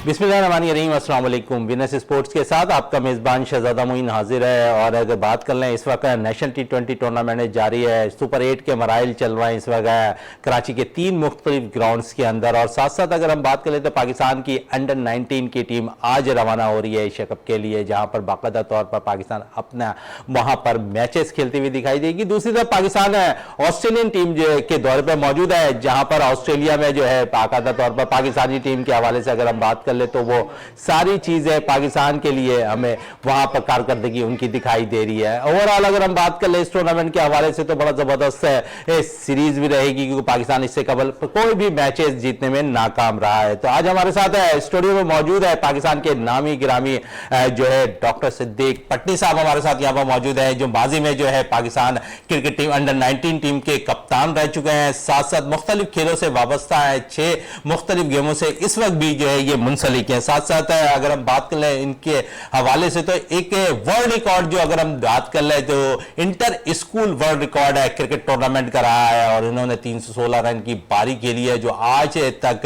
बिस्मिल्लाहिर्रहमानिर्रहीम, अस्सलाम वालेकुम। विनस स्पोर्ट्स के साथ आपका मेज़बान शहजादा मोइन हाजिर है। और अगर बात कर लें, इस वक्त नेशनल T20 टूर्नामेंट जारी है। सुपर 8 के मराइल चल रहे हैं इस वक्त कराची के 3 मुख्तलिफ ग्राउंड्स के अंदर। और साथ साथ अगर हम बात करें तो पाकिस्तान की अंडर 19 की टीम आज रवाना हो रही है एशिया कप के लिए, जहाँ पर बाकायदा तौर पर पाकिस्तान अपना वहाँ पर मैचेस खेलती हुई दिखाई देगी। दूसरी तरफ पाकिस्तान ऑस्ट्रेलियन टीम के दौरे पर मौजूद है, जहाँ पर ऑस्ट्रेलिया में जो है बाकायदा तौर पर पाकिस्तानी टीम के हवाले से अगर हम बात कर ले तो वो सारी चीजें पाकिस्तान के लिए हमें वहां पर कारकर्दगी उनकी दिखाई दे रही है। ओवरऑल अगर हम बात कर ले इस टूर्नामेंट के हवाले से तो बड़ा जबरदस्त है सीरीज भी रहेगी, क्योंकि पाकिस्तान इससे कबल कोई भी मैचेस जीतने में नाकाम रहा है। तो आज हमारे साथ स्टूडियो में मौजूद है पाकिस्तान के नामी गिरामी जो है डॉक्टर सिद्दीक पटनी साहब हमारे साथ यहाँ पर मौजूद है, जो माजी में जो है Pakistan cricket team under 19 team के कप्तान रह चुके हैं, साथ साथ मुख्तलिफ खेलों से वाबस्ता है, 6 मुख्तलिफ गेमों से इस वक्त भी जो है ये मुंसलिक है। साथ साथ अगर हम बात कर लें इनके हवाले से तो एक वर्ल्ड रिकॉर्ड जो अगर हम बात कर लें तो इंटर स्कूल वर्ल्ड रिकॉर्ड है क्रिकेट टूर्नामेंट का रहा है, और इन्होंने 316 रन की पारी खेली है, जो आज तक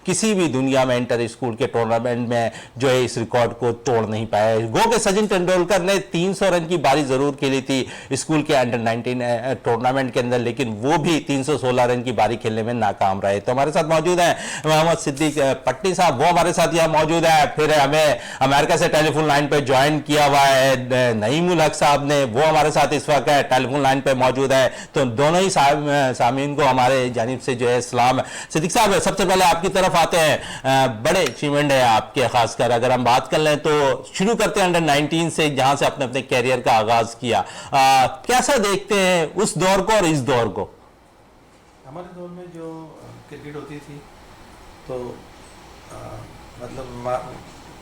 किसी भी दुनिया में इंटर स्कूल के टूर्नामेंट में जो है इस रिकॉर्ड को तोड़ नहीं पाया। गो के सचिन तेंदुलकर ने 300 रन की पारी जरूर खेली थी स्कूल के अंडर 19 टूर्नामेंट के अंदर, लेकिन वो भी 316 रन की पारी खेलने में नाकाम रहे। तो हमारे साथ मौजूद हैं मोहम्मद सिद्दीक पटनी साहब, वो हमारे साथ यहाँ मौजूद है। फिर हमें अमेरिका से टेलीफोन लाइन पे ज्वाइन किया हुआ है नईमुल हक साहब ने, वो हमारे साथ इस वक्त टेलीफोन लाइन पे मौजूद है। तो दोनों ही सामीन को हमारे जानिब से जो है सलाम। सिद्दीक साहब, सबसे पहले आपकी तरफ आते हैं, बड़े अचीवमेंट है आपके, खासकर अगर हम बात कर लें तो शुरू करते हैं अंडर 19 से, जहां से आपने अपने कैरियर का आगाज किया। कैसा देखते हैं उस दौर को और इस दौर को? हमारे दौर में जो क्रिकेट होती थी तो मतलब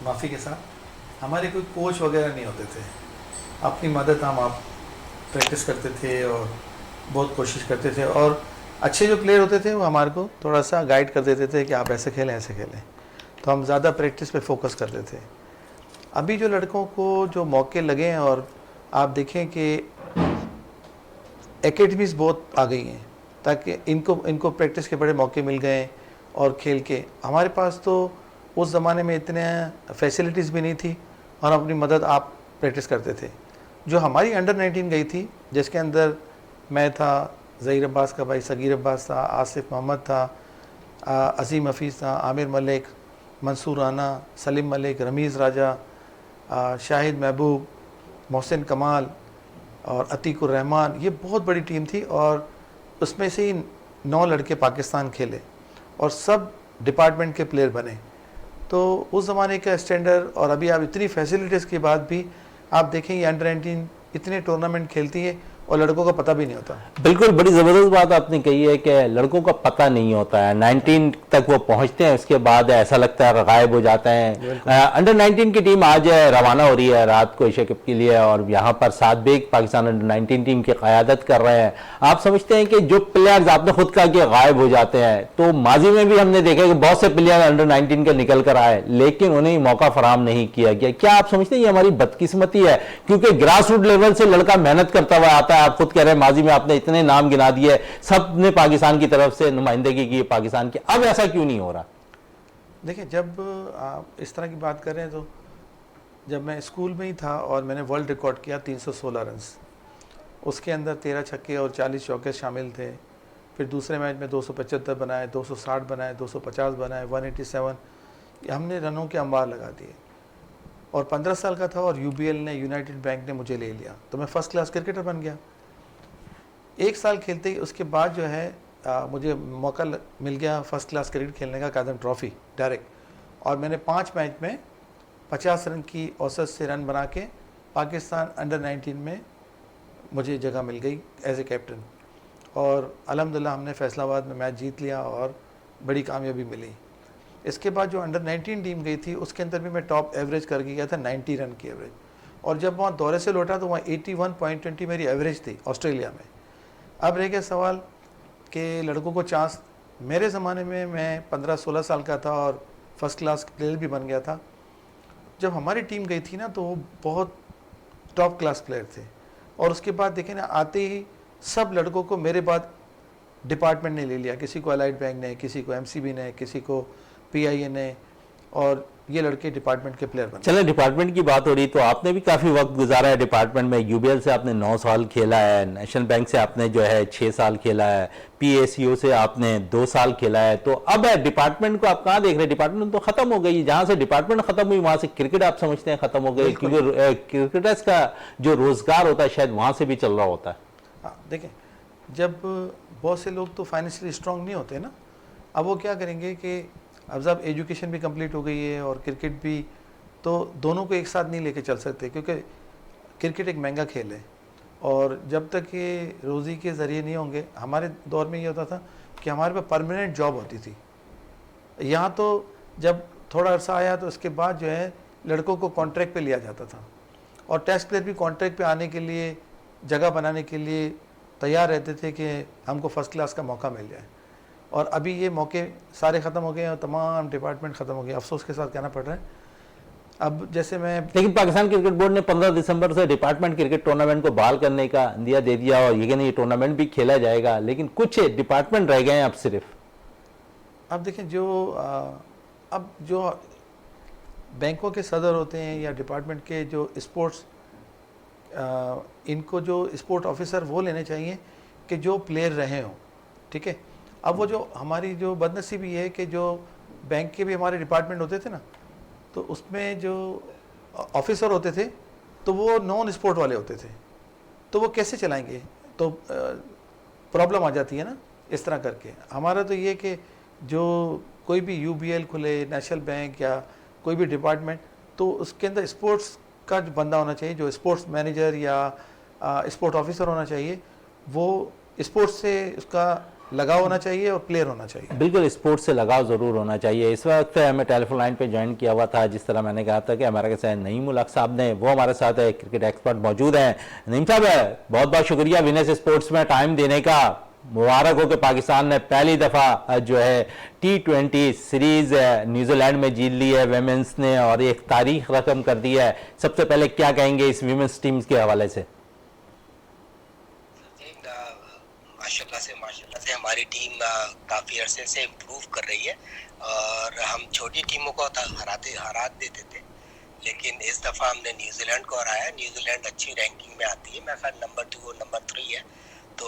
माफ़ी के साथ हमारे कोई कोच वगैरह नहीं होते थे, अपनी मदद हम आप प्रैक्टिस करते थे और बहुत कोशिश करते थे, और अच्छे जो प्लेयर होते थे वो हमारे को थोड़ा सा गाइड कर देते थे कि आप ऐसे खेलें ऐसे खेलें, तो हम ज़्यादा प्रैक्टिस पे फोकस करते थे। अभी जो लड़कों को जो मौके लगे हैं और आप देखें कि एकेडमीज़ बहुत आ गई हैं ताकि इनको प्रैक्टिस के बड़े मौके मिल गए और खेल के। हमारे पास तो उस ज़माने में इतने फैसिलिटीज़ भी नहीं थी और अपनी मदद आप प्रैक्टिस करते थे। जो हमारी अंडर 19 गई थी जिसके अंदर मैं था, ज़हीर अब्बास का भाई सगीर अब्बास था, आसिफ मोहम्मद था, अजीम हफीज़ था, आमिर मलिक, मंसूर राना, सलीम मलिक, रमीज़ राजा, शाहिद महबूब, मोहसिन कमाल और अतीकुर रहमान, ये बहुत बड़ी टीम थी। और उसमें से ही 9 लड़के पाकिस्तान खेले और सब डिपार्टमेंट के प्लेयर बने। तो उस ज़माने का स्टैंडर्ड, और अभी आप इतनी फैसिलिटीज़ के बाद भी आप देखें ये अंडर 19 इतने टूर्नामेंट खेलती है और लड़कों का पता भी नहीं होता। बिल्कुल, बड़ी ज़बरदस्त बात आपने कही है कि लड़कों का पता नहीं होता है, 19 तक वो पहुंचते हैं, उसके बाद ऐसा लगता है गायब हो जाते हैं। अंडर 19 की टीम आज रवाना हो रही है रात को एशिया कप के लिए, और यहाँ पर साद बेग पाकिस्तान अंडर 19 टीम की क़यादत कर रहे हैं। आप समझते हैं कि जो प्लेयर्स आपने खुद कहा कि गायब हो जाते हैं, तो माजी में भी हमने देखा कि बहुत से प्लेयर अंडर 19 के निकल कर आए लेकिन उन्हें मौका फराम नहीं किया गया। क्या आप समझते हैं ये हमारी बदकिस्मती है? क्योंकि ग्रास रूट लेवल से लड़का मेहनत करता हुआ आता है, आप खुद कह रहे हैं माजी में आपने इतने नाम गिना दिए, सब ने पाकिस्तान की तरफ से नुमाइंदगी की पाकिस्तान की, अब ऐसा क्यों नहीं हो रहा? देखिए, जब आप इस तरह की बात कर रहे हैं तो जब मैं स्कूल में ही था और मैंने वर्ल्ड रिकॉर्ड किया 316 रन, उसके अंदर 13 छक्के और 40 चौके शामिल थे। फिर दूसरे मैच में 275 बनाए, 260 बनाए, 250 बनाए, 187, हमने रनों के अंबार लगा दिए। और 15 साल का था और यूबीएल ने, यूनाइटेड बैंक ने मुझे ले लिया, तो मैं फर्स्ट क्लास क्रिकेटर बन गया। 1 साल खेलते ही उसके बाद जो है मुझे मौका मिल गया फर्स्ट क्लास क्रिकेट खेलने का, कादम ट्रॉफ़ी डायरेक्ट, और मैंने 5 मैच में 50 रन की औसत से रन बना के पाकिस्तान अंडर 19 में मुझे जगह मिल गई एज ए कैप्टन, और अल्हम्दुलिल्लाह हमने फैसलाबाद में मैच जीत लिया और बड़ी कामयाबी मिली। इसके बाद जो अंडर 19 टीम गई थी उसके अंदर भी मैं टॉप एवरेज करके गया था, 90 रन की एवरेज, और जब वहाँ दौरे से लौटा तो वहाँ 81.20 मेरी एवरेज थी ऑस्ट्रेलिया में। अब रह गया सवाल कि लड़कों को चांस, मेरे ज़माने में मैं 15-16 साल का था और फर्स्ट क्लास प्लेयर भी बन गया था। जब हमारी टीम गई थी ना तो वो बहुत टॉप क्लास प्लेयर थे, और उसके बाद देखें ना आते ही सब लड़कों को मेरे बाद डिपार्टमेंट ने ले लिया, किसी को अलाइड बैंक ने, किसी को एमसीबी ने, किसी को पीआईए ने, और ये लड़के डिपार्टमेंट के प्लेयर बने। चले, डिपार्टमेंट की बात हो रही तो आपने भी काफ़ी वक्त गुजारा है डिपार्टमेंट में। यूबीएल से आपने 9 साल खेला है, नेशनल बैंक से आपने जो है 6 साल खेला है, पीएसयू से आपने 2 साल खेला है। तो अब डिपार्टमेंट को आप कहाँ देख रहे हैं? डिपार्टमेंट तो खत्म हो गई, जहाँ से डिपार्टमेंट खत्म हुई वहाँ से क्रिकेट आप समझते हैं खत्म हो गई, क्योंकि क्रिकेटर्स का जो रोजगार होता है शायद वहाँ से भी चल रहा होता है। हाँ देखिए, जब बहुत से लोग तो फाइनेंशियली स्ट्रांग नहीं होते ना, अब वो क्या करेंगे कि अब जब एजुकेशन भी कंप्लीट हो गई है और क्रिकेट भी, तो दोनों को एक साथ नहीं लेके चल सकते, क्योंकि क्रिकेट एक महंगा खेल है और जब तक ये रोज़ी के ज़रिए नहीं होंगे। हमारे दौर में ये होता था कि हमारे पास परमानेंट जॉब होती थी। यहाँ तो जब थोड़ा अरसा आया तो उसके बाद जो है लड़कों को कॉन्ट्रैक्ट पे लिया जाता था और टेस्ट प्लेयर भी कॉन्ट्रैक्ट पे आने के लिए, जगह बनाने के लिए तैयार रहते थे कि हमको फर्स्ट क्लास का मौका मिल जाए। और अभी ये मौके सारे ख़त्म हो गए हैं और तमाम डिपार्टमेंट ख़त्म हो गए, अफसोस के साथ कहना पड़ रहा है। अब जैसे मैं, लेकिन पाकिस्तान क्रिकेट बोर्ड ने 15 दिसंबर से डिपार्टमेंट क्रिकेट टूर्नामेंट को बहाल करने का इंदिया दे दिया और ये कि नहीं, टूर्नामेंट भी खेला जाएगा, लेकिन कुछ डिपार्टमेंट रह गए हैं अब सिर्फ। अब देखें अब जो बैंकों के सदर होते हैं या डिपार्टमेंट के जो स्पोर्ट्स, इनको जो स्पोर्ट ऑफिसर वो लेने चाहिए कि जो प्लेयर रहे हों, ठीक है। अब वो जो हमारी जो बदनसीबी है कि जो बैंक के भी हमारे डिपार्टमेंट होते थे ना, तो उसमें जो ऑफिसर होते थे तो वो नॉन स्पोर्ट वाले होते थे, तो वो कैसे चलाएंगे? तो प्रॉब्लम आ जाती है ना इस तरह करके। हमारा तो ये कि जो कोई भी यूबीएल खुले, नेशनल बैंक या कोई भी डिपार्टमेंट, तो उसके अंदर स्पोर्ट्स का जो बंदा होना चाहिए, जो स्पोर्ट्स मैनेजर या स्पोर्ट ऑफिसर होना चाहिए, वो स्पोर्ट्स से उसका लगाव होना चाहिए और प्लेयर होना चाहिए। बिल्कुल, स्पोर्ट्स से लगाव ज़रूर होना चाहिए। इस वक्त हमें टेलीफोन लाइन पे ज्वाइन किया हुआ था, जिस तरह मैंने कहा था कि हमारे के साथ नईम उल हक साहब ने, वो हमारे साथ है, क्रिकेट एक्सपर्ट मौजूद हैं। नईम साहब, बहुत बहुत शुक्रिया विनस स्पोर्ट्स में टाइम देने का। मुबारक हो कि पाकिस्तान ने पहली दफ़ा जो है T20 सीरीज़ न्यूजीलैंड में जीत ली है वेमेंस ने और एक तारीख रकम कर दी है। सबसे पहले क्या कहेंगे इस वीमेंस टीम के हवाले से? माशाल्लाह से हमारी टीम काफ़ी अरसे से इम्प्रूव कर रही है और हम छोटी टीमों को हरा देते थे, लेकिन इस दफ़ा हमने न्यूजीलैंड को हराया। न्यूजीलैंड अच्छी रैंकिंग में आती है, मेरे ख्याल नंबर 2 और नंबर 3 है। तो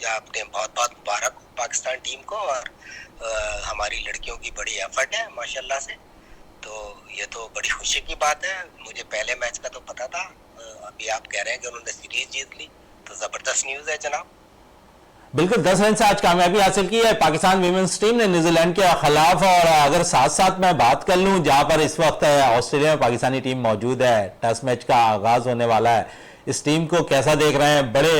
आपने बहुत बहुत मुबारक हो पाकिस्तान टीम को और हमारी लड़कियों की बड़ी एफर्ट है माशाल्लाह से, तो ये तो बड़ी खुशी की बात है। मुझे पहले मैच का तो पता था, अभी आप कह रहे हैं कि उन्होंने सीरीज जीत ली, तो ज़बरदस्त न्यूज़ है जनाब। बिल्कुल, 10 रन से आज कामयाबी हासिल की है पाकिस्तान वीमेंस टीम ने न्यूजीलैंड के खिलाफ। और अगर साथ साथ मैं बात कर लूं, जहां पर इस वक्त ऑस्ट्रेलिया में पाकिस्तानी टीम मौजूद है, टेस्ट मैच का आगाज होने वाला है, इस टीम को कैसा देख रहे हैं? बड़े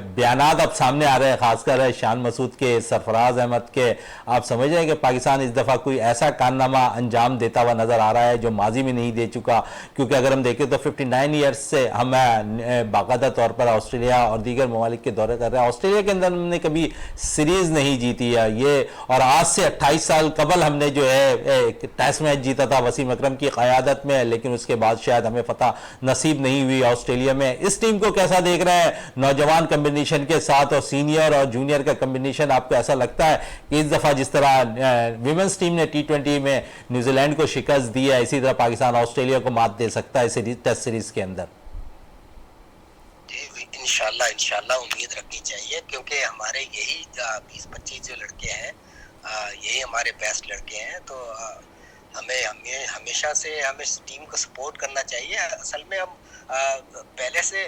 बयानात अब सामने आ रहे हैं, खासकर शान मसूद के, सरफराज अहमद के। आप समझ रहे हैं कि पाकिस्तान इस दफ़ा कोई ऐसा कारनामा अंजाम देता हुआ नजर आ रहा है जो माजी में नहीं दे चुका? क्योंकि अगर हम देखें तो 59 ईयर्स से हम बाकायदा तौर पर ऑस्ट्रेलिया और दीगर ममालिक के दौरे कर रहे हैं। ऑस्ट्रेलिया के अंदर हमने कभी सीरीज नहीं जीती है ये, और आज से 28 साल कबल हमने जो है टेस्ट मैच जीता था वसीम अकरम की क़यादत में, लेकिन उसके बाद शायद हमें फतह नसीब नहीं हुई ऑस्ट्रेलिया में। इस टीम को कैसा देख रहे हैं नौजवान कॉम्बिनेशन के साथ और सीनियर और जूनियर का कॉम्बिनेशन? आपको ऐसा लगता है कि इस दफा जिस तरह विमेंस टीम ने T20 में न्यूजीलैंड को शिकस्त दी है, इसी तरह पाकिस्तान ऑस्ट्रेलिया को मात दे सकता है सीरीज, टेस्ट सीरीज के अंदर? इंशाल्लाह उम्मीद रखनी चाहिए, क्योंकि हमारे यही 20-25 जो लड़के हैं, यही हमारे बेस्ट लड़के हैं। तो हमें हमेशा से हमें इस टीम को सपोर्ट करना चाहिए। असल में हम पहले से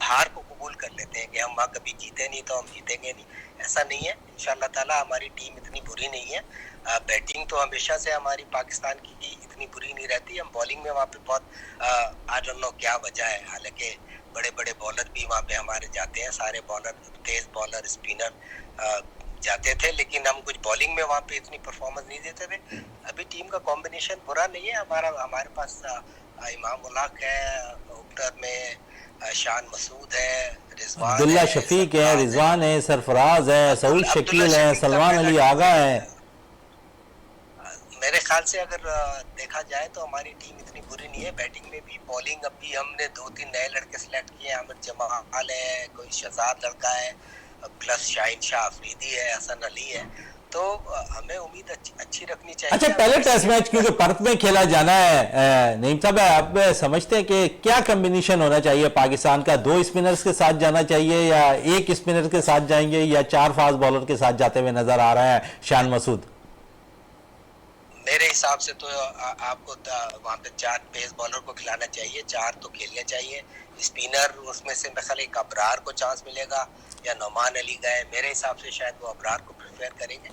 हार को कबूल कर लेते हैं कि हम वहाँ कभी जीते नहीं तो हम जीतेंगे नहीं, ऐसा नहीं है। इंशाल्लाह ताला हमारी टीम इतनी बुरी नहीं है। बैटिंग तो हमेशा से हमारी पाकिस्तान की इतनी बुरी नहीं रहती। हम बॉलिंग में वहाँ पे बहुत आई डोंट नो क्या वजह है, हालांकि बड़े बड़े बॉलर भी वहाँ पे हमारे जाते हैं, सारे बॉलर, तेज बॉलर, स्पिनर जाते थे, लेकिन हम कुछ बॉलिंग में वहाँ पे इतनी परफॉर्मेंस नहीं देते थे। अभी टीम का कॉम्बिनेशन बुरा नहीं है। हमारे पास इमाम उल हक है, ओपनर में शान मसूद है, रिजवान, अब्दुल्ला शफीक है, रिजवान है, सरफराज है, सऊद शकील है, सलमान अली आगा है। मेरे ख्याल से अगर देखा जाए तो हमारी टीम इतनी बुरी नहीं है। बैटिंग में भी, बॉलिंग अभी हमने 2-3 नए लड़के सिलेक्ट किए हैं। आमिर जमाल है, कोई शहजाद लड़का है, प्लस शाहिन शाह अफरीदी है, हसन अली है। तो हमें उम्मीद अच्छी रखनी चाहिए। अच्छा, पहले टेस्ट मैच क्योंकि पर्थ में खेला जाना है, नईम साहब, आप समझते हैं कि क्या कॉम्बिनेशन होना चाहिए पाकिस्तान का? 2 स्पिनर्स के साथ जाना चाहिए या 1 स्पिनर के साथ जाएंगे या 4 फास्ट बॉलर के साथ जाते हुए नजर आ रहा है शान मसूद? मेरे हिसाब से तो आपको वहां पे 4 पेस बॉलर को खिलाना चाहिए, 4 तो खेलने चाहिए। स्पिनर उसमें से मेरे ख्याल एक अबरार को चांस मिलेगा या नौमान अली का है, मेरे हिसाब से शायद वो अबरार को प्रेफर करेंगे।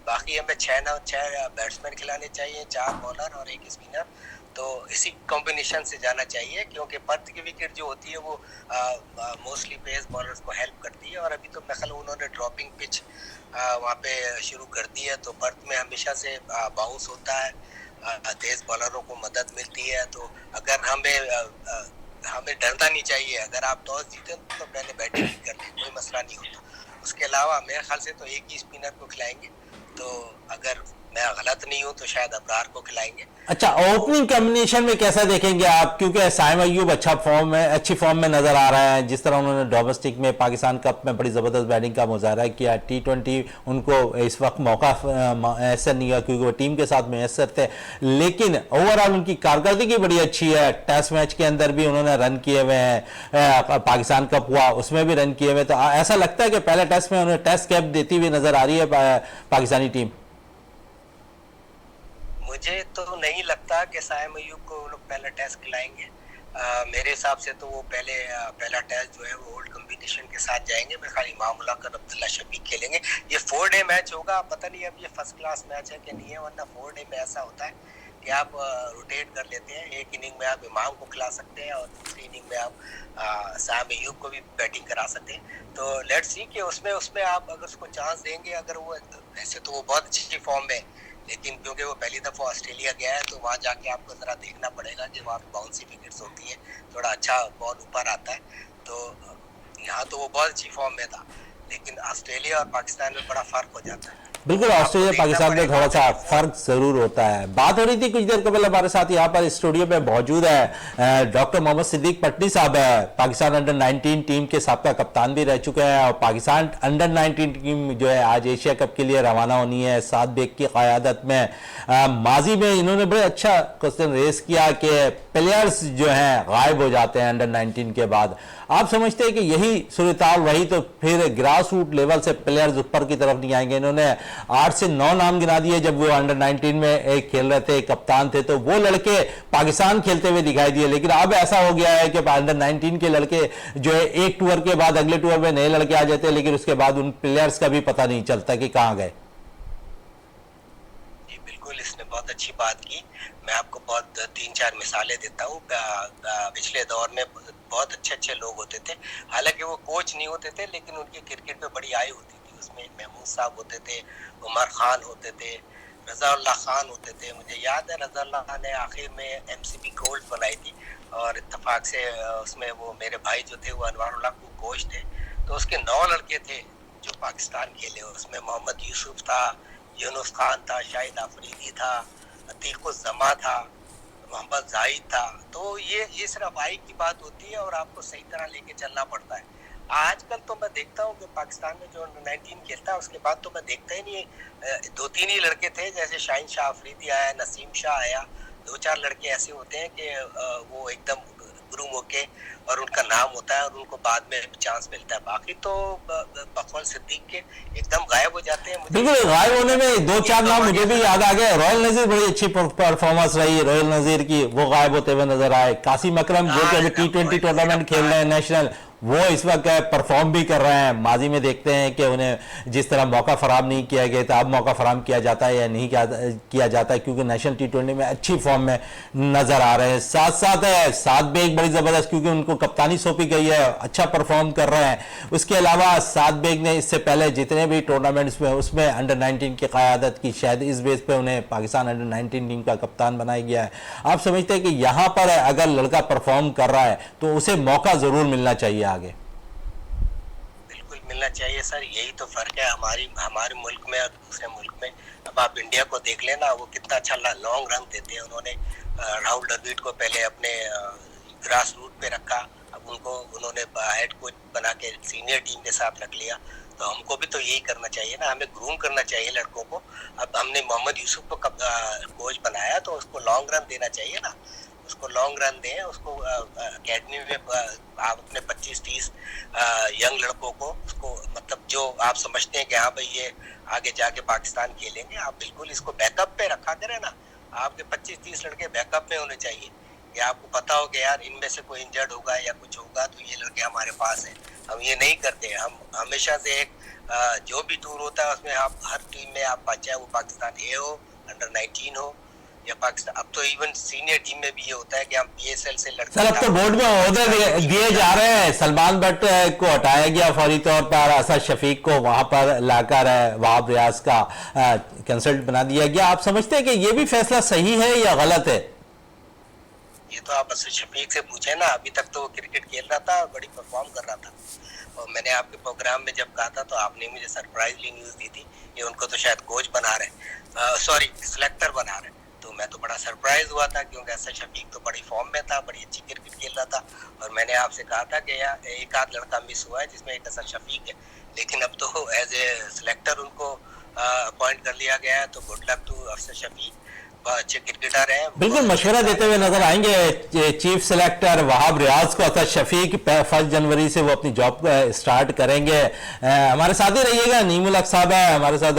बाकी हमें 6 बैट्समैन खिलाने चाहिए, 4 बॉलर और 1 स्पिनर, तो इसी कॉम्बिनेशन से जाना चाहिए क्योंकि पर्थ की विकेट जो होती है वो मोस्टली पेस बॉलर्स को हेल्प करती है। और अभी तो मेरे ख्याल उन्होंने ड्रॉपिंग पिच वहाँ पे शुरू कर दी है, तो पर्थ में हमेशा से बाउंस होता है, तेज बॉलरों को मदद मिलती है। तो अगर हमें डरना नहीं चाहिए, अगर आप टॉस जीते तो पहले बैटिंग ही कर लें, कोई मसला नहीं होता। उसके अलावा मेरे ख्याल से तो 1 ही स्पिनर को खिलाएंगे, तो अगर मैं गलत नहीं हूँ तो शायद अबरार को खिलाएंगे। अच्छा, ओपनिंग कॉम्बिनेशन में कैसा देखेंगे आप? क्योंकि साइम अय्यूब अच्छी फॉर्म में नजर आ रहा है, जिस तरह उन्होंने डोमेस्टिक में पाकिस्तान कप में बड़ी जबरदस्त बैटिंग का मुजाहरा किया। T20 उनको इस वक्त मौका मैसर नहीं हुआ क्योंकि वो टीम के साथ मैसर थे, लेकिन ओवरऑल उनकी कारकर्दगी बड़ी अच्छी है। टेस्ट मैच के अंदर भी उन्होंने रन किए हुए हैं, पाकिस्तान कप हुआ उसमें भी रन किए हुए, तो ऐसा लगता है कि पहले टेस्ट में उन्हें टेस्ट कैप देती हुई नजर आ रही है पाकिस्तानी टीम। मुझे तो नहीं लगता कि साइम अय्यूब को वो लोग पहला टेस्ट खिलाएंगे। मेरे हिसाब से तो वो पहला टेस्ट जो है वो ओल्ड कॉम्बिनेशन के साथ जाएंगे। मैं खाली इमामुल हक और अब्दुल्ला शफीक खेलेंगे। ये 4 डे मैच होगा, पता नहीं अब ये फर्स्ट क्लास मैच है कि नहीं है, वरना 4 डे में ऐसा होता है कि आप रोटेट कर लेते हैं। एक इनिंग में आप इमाम को खिला सकते हैं और दूसरी इनिंग में आप साइम अय्यूब को भी बैटिंग करा सकते हैं। तो लेट्स सी कि उसमें आप अगर उसको चांस देंगे, अगर वो वैसे तो वो बहुत अच्छी फॉर्म में, लेकिन क्योंकि वो पहली दफ़ा ऑस्ट्रेलिया गया है तो वहाँ जाके आपको ज़रा देखना पड़ेगा कि वहाँ बाउंसी विकेट्स होती हैं, थोड़ा अच्छा बॉल ऊपर आता है। तो यहाँ तो वो बहुत अच्छी फॉर्म में था, लेकिन ऑस्ट्रेलिया और पाकिस्तान में बड़ा फ़र्क हो जाता है। बिल्कुल, ऑस्ट्रेलिया पाकिस्तान में थोड़ा सा फर्क जरूर होता है। बात हो रही थी कुछ देर कबल, हमारे साथ यहाँ पर स्टूडियो में मौजूद है डॉक्टर मोहम्मद सिद्दीक पटनी साहब है, पाकिस्तान अंडर 19 टीम के साबका कप्तान भी रह चुके हैं और पाकिस्तान अंडर 19 टीम जो है आज एशिया कप के लिए रवाना होनी है साद बेग की क़यादत में। माजी में इन्होंने बड़े अच्छा क्वेश्चन रेस किया कि प्लेयर्स जो हैं गायब हो जाते हैं अंडर 19 के बाद। आप समझते हैं कि यही सूरताल रही तो फिर ग्रास रूट लेवल से प्लेयर्स ऊपर की तरफ नहीं आएंगे? इन्होंने 8 से 9 नाम गिना दिए जब वो अंडर 19 में एक खेल रहे थे, कप्तान थे, तो वो लड़के पाकिस्तान खेलते हुए दिखाई दिए। लेकिन अब ऐसा हो गया है कि अंडर 19 के लड़के जो है एक टूर के बाद अगले टूर में नए लड़के आ जाते हैं, लेकिन उसके बाद उन प्लेयर्स का भी पता नहीं चलता कि कहाँ गए। जी बिल्कुल, इसने बहुत अच्छी बात की। मैं आपको बहुत 3-4 मिसालें देता हूँ। पिछले दौर में बहुत अच्छे लोग होते थे, हालांकि वो कोच नहीं होते थे, लेकिन उनकी क्रिकेट पे बड़ी आई होती थी। उसमें महमूद साहब होते थे, उमर खान होते थे, रज़ाउल्लाह खान होते थे। मुझे याद है रज़ाउल्लाह खान ने आखिर में MCB गोल्ड बनाई थी और इत्तेफाक से उसमें वो मेरे भाई जो थे वो अनवारुल्लाह को कोच थे। तो उसके 9 लड़के थे जो पाकिस्तान खेले। उसमें मोहम्मद यूसुफ था, यूनुस खान था, शाहिद आफरीदी था, अतीकुज़्ज़मा था, मोहम्मद जाहिद था। तो ये सिर्फ आई की बात होती है और आपको सही तरह लेके चलना पड़ता है। आजकल तो मैं देखता हूँ कि पाकिस्तान में जो 19 खेलता है उसके बाद तो मैं देखता ही नहीं। 2-3 ही लड़के थे, जैसे शाहीन शाह अफरीदी आया, नसीम शाह आया, 2-4 लड़के ऐसे होते हैं कि वो एकदम ग्रूम होके और उनका नाम होता है और उनको बाद में चांस मिलता है। बाकी तो बकौल सिद्दीक के एकदम गायब हो जाते हैं। बिल्कुल, गायब होने में 2-4 नाम मुझे भी याद आ गए। रॉयल नजीर बड़ी अच्छी परफॉर्मेंस रही रॉयल नजीर की, वो गायब होते हुए नजर आए। कासिम अकरम जो कि अभी T20 टूर्नामेंट खेल रहे हैं नेशनल, वो इस वक्त परफॉर्म भी कर रहे हैं। माजी में देखते हैं कि उन्हें जिस तरह मौका फराम नहीं किया गया था, अब मौका फराम किया जाता है या नहीं किया जाता है, क्योंकि नेशनल T20 में अच्छी फॉर्म में नजर आ रहे हैं। साथ साथ है साद बेग बड़ी जबरदस्त, क्योंकि उनको कप्तानी सौंपी गई है, अच्छा परफॉर्म कर रहे हैं। उसके अलावा साद बेग ने इससे पहले जितने भी टूर्नामेंट्स में उसमें अंडर 19 की क़यादत की, शायद इस बेस पे उन्हें पाकिस्तान अंडर 19 टीम का कप्तान बनाया गया है। आप समझते हैं कि यहाँ पर अगर लड़का परफॉर्म कर रहा है तो उसे मौका जरूर मिलना चाहिए आगे? बिल्कुल मिलना चाहिए सर, यही तो फर्क है हमारे मुल्क में और दूसरे मुल्क में। अब आप इंडिया को देख लेना, वो कितना अच्छा लॉन्ग रन देते हैं। उन्होंने राहुल द्रविड़ को पहले अपने ग्रास रूट पे रखा, अब उन्होंने हेड कोच बना के सीनियर टीम के साथ रख लिया। तो हमको भी तो यही करना चाहिए ना, हमें ग्रूम करना चाहिए लड़कों को। अब हमने मोहम्मद यूसुफ को कोच बनाया तो उसको लॉन्ग रन देना चाहिए ना, उसको लॉन्ग रन दें, उसको अकेडमी में आप अपने 25-30 यंग लड़कों को, उसको मतलब जो आप समझते हैं कि हाँ भाई ये आगे जाके पाकिस्तान खेलेंगे, आप बिल्कुल इसको बैकअप पे रखा करें ना। आपके 25-30 लड़के बैकअप में होने चाहिए कि आपको पता हो कि यार इनमें से कोई इंजर्ड होगा या कुछ होगा तो ये लड़के हमारे पास हैं। हम ये नहीं करते, हम हमेशा से एक जो भी टूर होता है उसमें आप हर टीम में आप, चाहे वो पाकिस्तान ए हो, अंडर 19 हो या पाकिस्तान, अब तो इवन सीनियर टीम में भी ये होता है कि हम PSL से लड़के। सर अब तो बोर्ड में ओहदे दिए जा रहे हैं, सलमान बट को हटाया गया फौरी तौर पर, असद शफीक को वहां पर लाकर वहाब रियाज का कंसल्ट बना दिया गया। आप समझते हैं कि ये भी फैसला सही है या गलत है? ये तो आप असद शफीक से पूछे ना, अभी तक तो वो क्रिकेट खेल रहा था, बड़ी परफॉर्म कर रहा था, और मैंने आपके प्रोग्राम में जब कहा था तो आपने मुझे सरप्राइजली न्यूज दी थी कि उनको तो शायद कोच बना रहे, सॉरी सिलेक्टर बना रहे। तो मैं तो बड़ा सरप्राइज हुआ था क्योंकि असद शफीक तो बड़ी फॉर्म में था, बड़ी अच्छी क्रिकेट खेल रहा था, और मैंने आपसे कहा था कि यार एक आध लड़का मिस हुआ है जिसमें एक असद शफीक है, लेकिन अब तो एज ए सिलेक्टर उनको अपॉइंट कर लिया गया है। तो good luck to Asad Shafiq, अच्छे क्रिकेटर हैं। बिल्कुल मशवरा देते हुए नजर आएंगे चीफ सिलेक्टर वहाब रियाज को। असद शफीक 1 जनवरी से वो अपनी जॉब स्टार्ट करेंगे। हमारे साथ ही रहिएगा, नीमुल हक साहब है हमारे साथ,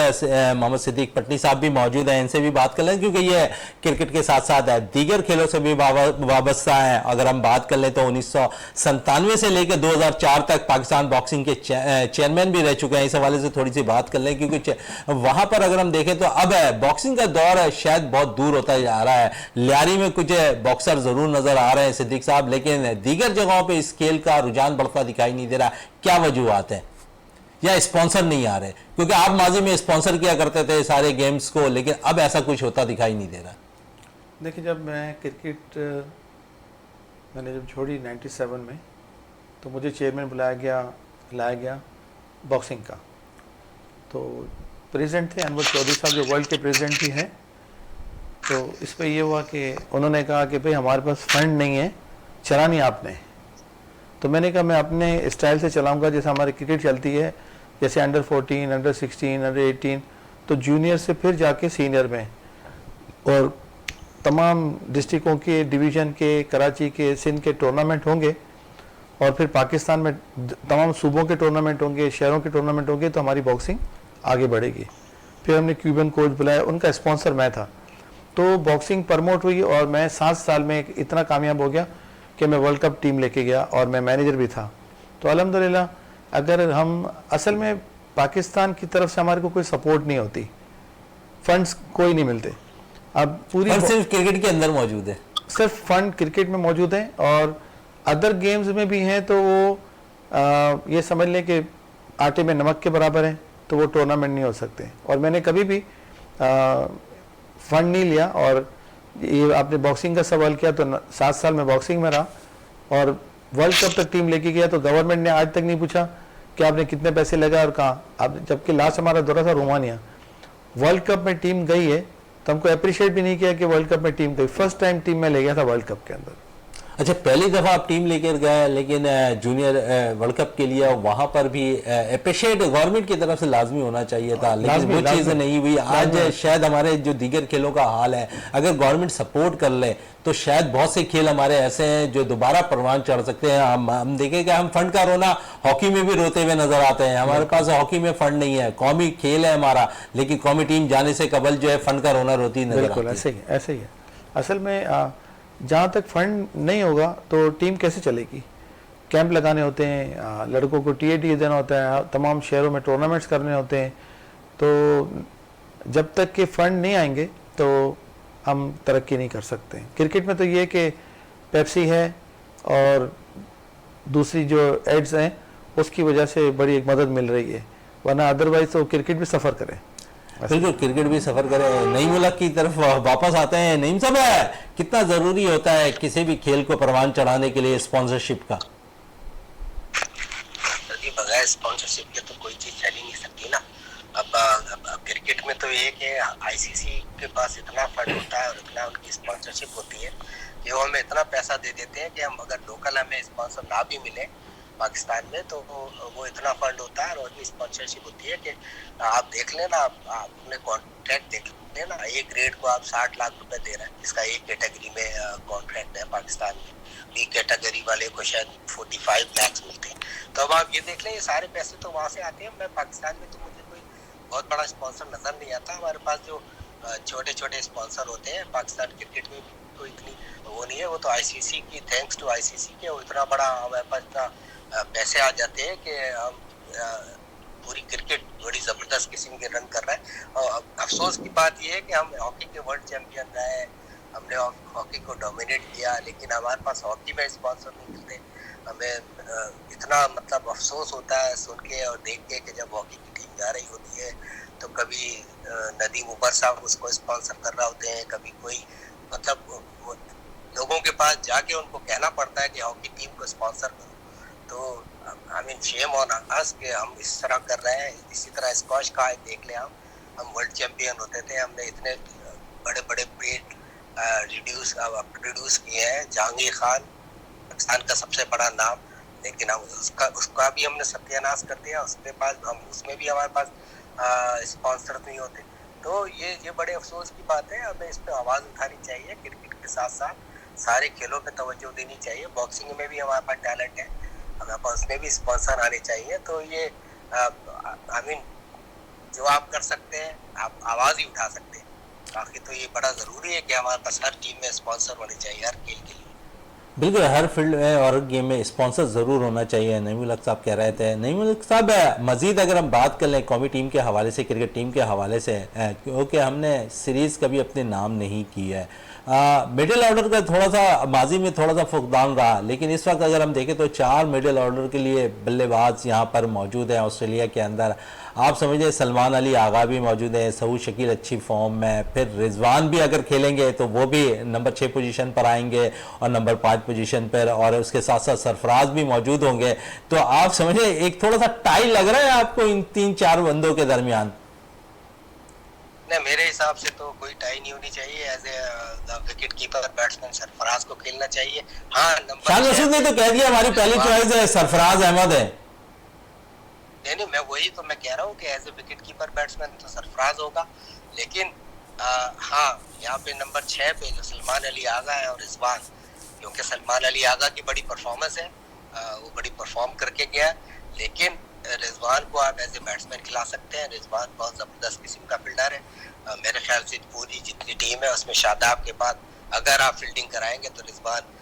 मोहम्मद सिद्दीक पटनी साहब भी मौजूद हैं, इनसे भी बात कर लें क्योंकि ये क्रिकेट के साथ साथ दीगर खेलों से भी वाबस्ता है। अगर हम बात कर लें तो 1997 से लेकर 2004 तक पाकिस्तान बॉक्सिंग के चेयरमैन भी रह चुके हैं। इस हवाले से थोड़ी सी बात कर लें क्योंकि वहां पर अगर हम देखें तो अब बॉक्सिंग का दौर शायद बहुत दूर होता जा रहा है। लियारी में कुछ बॉक्सर जरूर नजर आ रहे हैं सिद्दीक साहब, लेकिन दीगर जगहों पे इस खेल का रुझान बढ़ता दिखाई नहीं दे रहा। क्या वजूहत है? या स्पॉन्सर नहीं आ रहे? क्योंकि आप माजी में स्पॉन्सर किया करते थे सारे गेम्स को, लेकिन अब ऐसा कुछ होता दिखाई नहीं दे रहा। देखिए, जब मैं क्रिकेट मैंने जब छोड़ी 97 में, तो मुझे चेयरमैन लाया गया बॉक्सिंग का। तो प्रेसिडेंट थे अनवर चौधरी साहब, जो वर्ल्ड के प्रेसिडेंट भी हैं। तो इस पर ये हुआ कि उन्होंने कहा कि भाई हमारे पास फंड नहीं है, चलानी आपने। तो मैंने कहा मैं अपने स्टाइल से चलाऊंगा जैसे हमारी क्रिकेट चलती है, जैसे अंडर 14, अंडर 16, अंडर 18, तो जूनियर से फिर जाके सीनियर में, और तमाम डिस्ट्रिक्टों के, डिवीज़न के, कराची के, सिंध के टूर्नामेंट होंगे, और फिर पाकिस्तान में तमाम सूबों के टूर्नामेंट होंगे, शहरों के टूर्नामेंट होंगे, तो हमारी बॉक्सिंग आगे बढ़ेगी। फिर हमने क्यूबन कोच बुलाया, उनका स्पॉन्सर मैं था। तो बॉक्सिंग प्रमोट हुई और मैं 7 साल में इतना कामयाब हो गया कि मैं वर्ल्ड कप टीम लेके गया और मैं मैनेजर भी था। तो अल्हम्दुलिल्लाह, अगर हम असल में पाकिस्तान की तरफ से हमारे को कोई सपोर्ट नहीं होती, फंड्स कोई नहीं मिलते। अब पूरी सिर्फ क्रिकेट के अंदर मौजूद है, सिर्फ फंड क्रिकेट में मौजूद है, और अदर गेम्स में भी हैं। तो वो ये समझ लें कि आटे में नमक के बराबर है, तो वो टूर्नामेंट नहीं हो सकते। और मैंने कभी भी फंड नहीं लिया। और ये आपने बॉक्सिंग का सवाल किया, तो 7 साल में बॉक्सिंग में रहा और वर्ल्ड कप तक टीम लेके गया। तो गवर्नमेंट ने आज तक नहीं पूछा कि आपने कितने पैसे लगा और कहाँ आप, जबकि लास्ट हमारा दौरा था रोमानिया, वर्ल्ड कप में टीम गई है, तो हमको अप्रिशिएट भी नहीं किया कि वर्ल्ड कप में टीम गई। फर्स्ट टाइम टीम में ले गया था वर्ल्ड कप के अंदर। अच्छा, पहली दफा आप टीम लेकर गए, लेकिन जूनियर वर्ल्ड कप के लिए वहां पर भी अप्रिशिएट गवर्नमेंट की तरफ से लाजमी होना चाहिए था, लेकिन वो चीज़ नहीं हुई। आज शायद हमारे जो दीगर खेलों का हाल है, अगर गवर्नमेंट सपोर्ट कर ले तो शायद बहुत से खेल हमारे ऐसे हैं जो दोबारा परवान चढ़ सकते हैं। हम देखें कि हम फंड का रोना हॉकी में भी रोते हुए नजर आते हैं। हमारे पास हॉकी में फंड नहीं है, कौमी खेल है हमारा, लेकिन कौमी टीम जाने से कबल जो है फंड का रोना रोती नजर आती है। ऐसे ही है। असल में जहाँ तक फंड नहीं होगा तो टीम कैसे चलेगी? कैंप लगाने होते हैं, लड़कों को TAT देना होता है, तमाम शहरों में टूर्नामेंट्स करने होते हैं। तो जब तक कि फंड नहीं आएंगे तो हम तरक्की नहीं कर सकते। क्रिकेट में तो ये कि पेप्सी है और दूसरी जो एड्स हैं उसकी वजह से बड़ी एक मदद मिल रही है, वरना अदरवाइज तो क्रिकेट भी सफ़र करे। बिल्कुल, क्रिकेट भी सफर करे। नई मुल्क की तरफ वापस आते हैं। नईम साहब, कितना जरूरी होता है किसी भी खेल को परवान चढ़ाने के लिए स्पॉन्सरशिप का? बगैर स्पॉन्सरशिप के तो कोई चीज चल ही नहीं सकती ना। अब क्रिकेट में तो ये कि ICC के पास इतना फंड होता है और इतना उनकी स्पॉन्सरशिप होती है कि वो हमें इतना पैसा दे देते हैं कि हम अगर लोकल हमें स्पॉन्सर ना भी मिले पाकिस्तान में, तो वो इतना फंड होता है और इतनी स्पॉन्सरशिप होती है कि आप देख लेना, आपने कॉन्ट्रैक्ट देख लेना, एक ग्रेड को आप 60 लाख रुपए दे रहे हैं, इसका एक कैटेगरी में कॉन्ट्रैक्ट है पाकिस्तान में। बी कैटेगरी वाले को शायद 45 लाख मिलते हैं। तो अब आप ये देख लें, ये सारे पैसे तो वहाँ से आते हैं। मैं पाकिस्तान में तो मुझे कोई बहुत बड़ा स्पॉन्सर नजर नहीं आता। हमारे पास जो छोटे छोटे स्पॉन्सर होते हैं पाकिस्तान क्रिकेट में कोई इतनी वो नहीं है। वो तो आईसीसी की, थैंक्स टू आईसीसी के, वो इतना बड़ा हमारे पास इतना पैसे आ जाते हैं कि हम पूरी क्रिकेट बड़ी जबरदस्त किस्म के रन कर रहा है। और अफसोस की बात यह है कि हम हॉकी के वर्ल्ड चैंपियन रहे, हमने हॉकी को डोमिनेट किया, लेकिन हमारे पास हॉकी में स्पॉन्सर नहीं मिलते। हमें इतना मतलब अफसोस होता है सुन के और देख के कि जब हॉकी की टीम जा रही होती है तो कभी नदीम उमर साहब उसको स्पॉन्सर कर रहे होते हैं, कभी कोई मतलब लोगों के पास जाके उनको कहना पड़ता है कि हॉकी टीम को स्पॉन्सर करो। तो I mean shame on us कि हम इस तरह कर रहे हैं। इसी तरह स्क्वॉश का देख लें, हम वर्ल्ड चैंपियन होते थे, हमने इतने बड़े बड़े पेट प्रोड्यूस किए हैं। जहांगीर खान पाकिस्तान का सबसे बड़ा नाम, लेकिन हम उसका भी हमने सत्यानाश कर दिया। उसके पास हम उसमें भी हमारे पास स्पॉन्सर नहीं होते। तो ये बड़े अफसोस की बात है। हमें इस पर आवाज़ उठानी चाहिए। क्रिकेट के साथ साथ सारे खेलों पे तवज्जो देनी चाहिए। बॉक्सिंग में भी हमारे पास टैलेंट है, हमारे पास उसमें भी स्पॉन्सर आने चाहिए। तो ये आई मीन जो आप कर सकते हैं, आप आवाज़ ही उठा सकते हैं। बाकी तो ये बड़ा ज़रूरी है कि हमारे पास हर टीम में स्पॉन्सर होने चाहिए, हर खेल के लिए। बिल्कुल, हर फील्ड में और गेम में स्पॉन्सर ज़रूर होना चाहिए। नईमुल हक साहब कह रहे थे। नईमुल हक साहब, मज़ीद अगर हम बात कर लें कौमी टीम के हवाले से, क्रिकेट टीम के हवाले से, क्योंकि हमने सीरीज़ कभी अपने नाम नहीं की है। मिडिल ऑर्डर का थोड़ा सा माजी में थोड़ा सा फुकदान रहा, लेकिन इस वक्त अगर हम देखें तो 4 मिडिल ऑर्डर के लिए बल्लेबाज यहाँ पर मौजूद हैं ऑस्ट्रेलिया के अंदर। आप समझिए सलमान अली आगा भी मौजूद है, सऊद शकील अच्छी फॉर्म में, फिर रिजवान भी अगर खेलेंगे तो वो भी नंबर 6 पोजीशन पर आएंगे और नंबर 5 पोजीशन पर, और उसके साथ साथ सरफराज भी मौजूद होंगे। तो आप समझिए एक थोड़ा सा टाई लग रहा है आपको इन 3-4 बंदों के दरमियान। नहीं, मेरे हिसाब से तो कोई टाई नहीं होनी चाहिए। As a wicket keeper batsman Sarfaraz को खेलना चाहिए। हाँ, नंबर शान रशीद ने तो कह दिया हमारी पहली चॉइस है सरफराज अहमद है। नहीं, मैं वही तो मैं कह रहा हूँ कि as a wicket keeper batsman तो सरफराज होगा। लेकिन हाँ, यहाँ पे नंबर 6 पे जो सलमान अली आगा है और रिजवान, क्योंकि सलमान अली आगा की बड़ी परफॉर्मेंस है, वो बड़ी परफॉर्म करके गया। लेकिन रिजवान को आप एज ए बैट्समैन खिला सकते हैं। रिजवान बहुत ज़बरदस्त किस्म का फील्डर है। मेरे ख्याल से पूरी जितनी टीम है उसमें शादाब के बाद अगर आप फील्डिंग कराएंगे तो Rizwan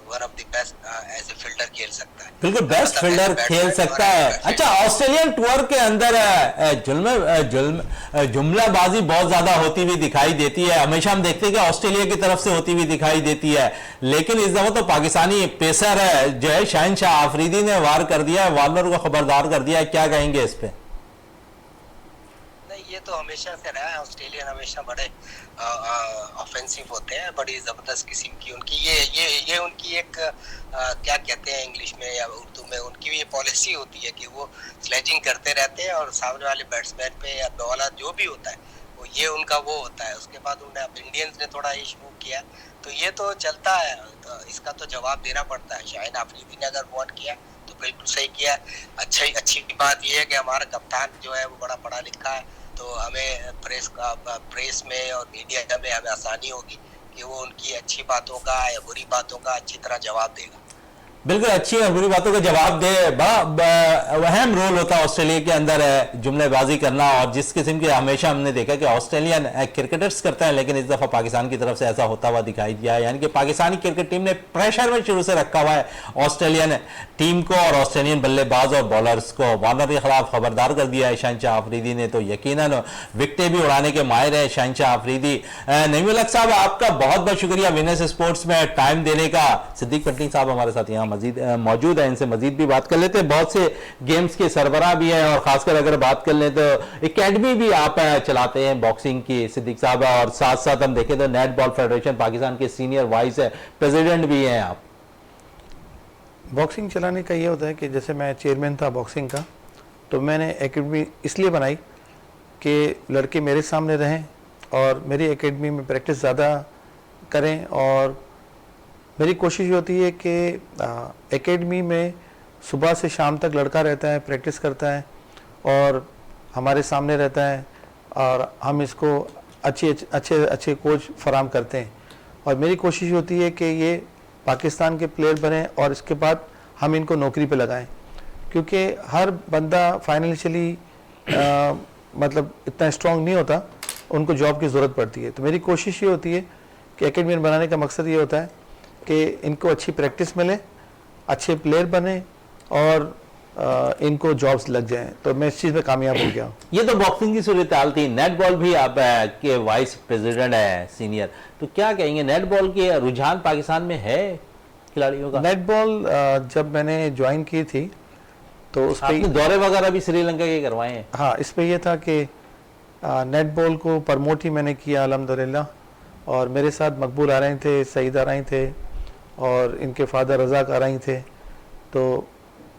one of the best as a fielder खेल सकता है। बिल्कुल बेस्ट फील्डर खेल सकता है। अच्छा, ऑस्ट्रेलियन टूर के अंदर जुमलाबाजी बहुत ज्यादा होती हुई दिखाई देती है। हमेशा हम देखते हैं कि ऑस्ट्रेलिया की तरफ से होती हुई दिखाई देती है, लेकिन इस दफा तो पाकिस्तानी पेसर जो है शहनशाह आफरीदी ने वार कर दिया है, वार्नर को खबरदार कर दिया है। क्या कहेंगे इस पे? ये तो हमेशा से रहा है। ऑस्ट्रेलियन हमेशा बड़े ऑफेंसिव होते हैं, बड़ी जबरदस्त किस्म की उनकी ये उनकी एक क्या कहते हैं इंग्लिश में या उर्दू में, उनकी ये पॉलिसी होती है कि वो स्लेजिंग करते रहते हैं और सामने वाले बैट्समैन पे या बॉलर जो भी होता है वो ये उनका वो होता है। उसके बाद उन्हें अब इंडियंस ने थोड़ा इश मूव किया, तो ये तो चलता है। तो इसका तो जवाब देना पड़ता है। शाहिन आफरीदी ने अगर वन किया तो बिल्कुल सही किया। अच्छी बात यह है कि हमारा कप्तान जो है वो बड़ा पढ़ा लिखा है, तो हमें प्रेस में और मीडिया में हमें आसानी होगी कि वो उनकी अच्छी बातों का या बुरी बातों का अच्छी तरह जवाब देगा। बिल्कुल, अच्छी और बुरी बातों का जवाब दे। बड़ा अहम रोल होता है ऑस्ट्रेलिया के अंदर है जुमलेबाजी करना, और जिस किस्म के हमेशा हमने देखा कि ऑस्ट्रेलियन क्रिकेटर्स करते हैं, लेकिन इस दफा पाकिस्तान की तरफ से ऐसा होता हुआ दिखाई दिया है। यानी कि पाकिस्तानी क्रिकेट टीम ने प्रेशर में शुरू से रखा हुआ है ऑस्ट्रेलियन टीम को और ऑस्ट्रेलियन बल्लेबाज और बॉलर्स को। वार्नर के खिलाफ खबरदार कर दिया है शहनशाह आफरीदी ने, तो यकीनन विकेटें भी उड़ाने के माहिर है शहनशाह आफरीदी। नईमुल हक साहब, आपका बहुत बहुत शुक्रिया विनर्स स्पोर्ट्स में टाइम देने का। सिद्दीक पटनी साहब हमारे साथ यहाँ मजीद मौजूद है, इनसे मजीद भी बात कर लेते हैं। बहुत से गेम्स के सरबराह भी हैं, और खासकर अगर बात कर लें तो एकेडमी भी आप चलाते हैं बॉक्सिंग की सिद्दीक साहब, और साथ साथ हम देखें तो नेट बॉल फेडरेशन पाकिस्तान के सीनियर वाइस प्रेसिडेंट भी हैं आप। बॉक्सिंग चलाने का ये होता है कि जैसे मैं चेयरमैन था बॉक्सिंग का, तो मैंने एकेडमी इसलिए बनाई कि लड़के मेरे सामने रहें और मेरी एकेडमी में प्रैक्टिस ज़्यादा करें। और मेरी कोशिश होती है कि एकेडमी में सुबह से शाम तक लड़का रहता है, प्रैक्टिस करता है और हमारे सामने रहता है और हम इसको अच्छे कोच फराम करते हैं। और मेरी कोशिश होती है कि ये पाकिस्तान के प्लेयर बने और इसके बाद हम इनको नौकरी पे लगाएं, क्योंकि हर बंदा फाइनेंशियली मतलब इतना स्ट्रांग नहीं होता, उनको जॉब की ज़रूरत पड़ती है। तो मेरी कोशिश ये होती है कि एकेडमी बनाने का मकसद ये होता है कि इनको अच्छी प्रैक्टिस मिले, अच्छे प्लेयर बने और इनको जॉब्स लग जाएं। तो मैं इस चीज़ में कामयाब हो गया हूँ। ये तो बॉक्सिंग की सूरत हाल थी। नेटबॉल भी आप के वाइस प्रेसिडेंट है सीनियर, तो क्या कहेंगे, नेटबॉल के रुझान पाकिस्तान में है खिलाड़ियों का? नेटबॉल जब मैंने ज्वाइन की थी तो उस आपने पर दौरे वगैरह भी श्रीलंका के करवाए हैं? हाँ, इस पे ये था कि नेटबॉल को प्रमोट ही मैंने किया अल्हम्दुलिल्लाह। और मेरे साथ मकबूल आ रहे थे, सईद आ रहे थे और इनके फादर रज़ाक आ रहे थे। तो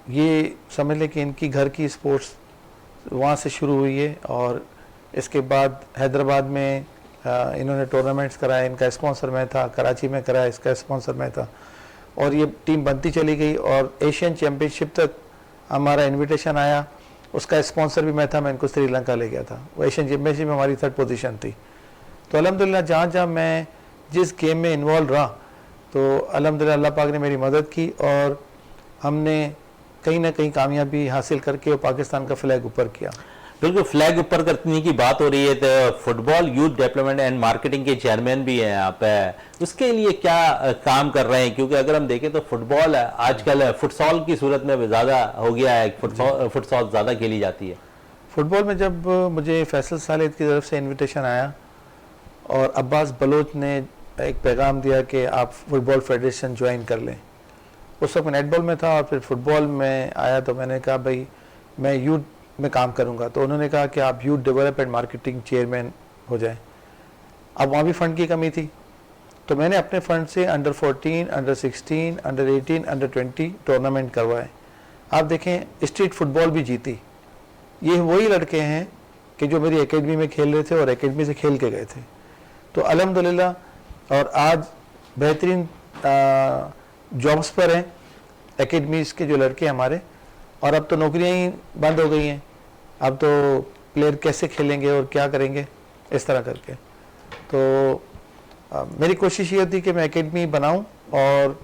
ये समझ लें कि इनकी घर की स्पोर्ट्स वहाँ से शुरू हुई है और इसके बाद हैदराबाद में इन्होंने टूर्नामेंट्स कराए, इनका स्पॉन्सर मैं था, कराची में कराया, इसका स्पॉन्सर मैं था और ये टीम बनती चली गई और एशियन चैम्पियनशिप तक हमारा इनविटेशन आया, उसका स्पॉन्सर भी मैं था, मैं इनको श्रीलंका ले गया था। वो एशियन चैम्पियनशिप में हमारी 3rd पोजीशन थी। तो अल्हम्दुलिल्लाह जहाँ जहाँ मैं जिस गेम में इन्वॉल्व रहा तो अल्हम्दुलिल्लाह अल्लाह पाक ने मेरी मदद की और हमने कहीं ना कहीं कामयाबी हासिल करके और पाकिस्तान का फ्लैग ऊपर किया। बिल्कुल, फ्लैग ऊपर करने की बात हो रही है तो football youth development and marketing के चेयरमैन भी हैं आप, उसके लिए क्या काम कर रहे हैं? क्योंकि अगर हम देखें तो फुटबॉल आजकल फुटसॉल की सूरत में ज़्यादा हो गया है, फुटसॉल ज़्यादा खेली जाती है। फुटबॉल में जब मुझे फैसल सालिद की तरफ से इन्विटेशन आया और अब्बास बलोच ने एक पैगाम दिया कि आप फुटबॉल फेडरेशन ज्वाइन कर लें, उस वक्त मैं नेटबॉल में था और फिर फुटबॉल में आया तो मैंने कहा भाई मैं यूथ में काम करूंगा। तो उन्होंने कहा कि आप यूथ डेवलपमेंट मार्केटिंग चेयरमैन हो जाएं। अब वहाँ भी फ़ंड की कमी थी तो मैंने अपने फ़ंड से under 14, under 16, under 18, under 20 tournament करवाए। आप देखें स्ट्रीट फुटबॉल भी जीती। ये वही लड़के हैं कि जो मेरी एकेडमी में खेल रहे थे और एकेडमी से खेल के गए थे। तो अल्हम्दुलिल्लाह और आज बेहतरीन जॉब्स पर हैं एकेडमीज़ के जो लड़के हमारे, और अब तो नौकरियां ही बंद हो गई हैं। अब तो प्लेयर कैसे खेलेंगे और क्या करेंगे इस तरह करके। तो मेरी कोशिश ये होती कि मैं एकेडमी बनाऊं और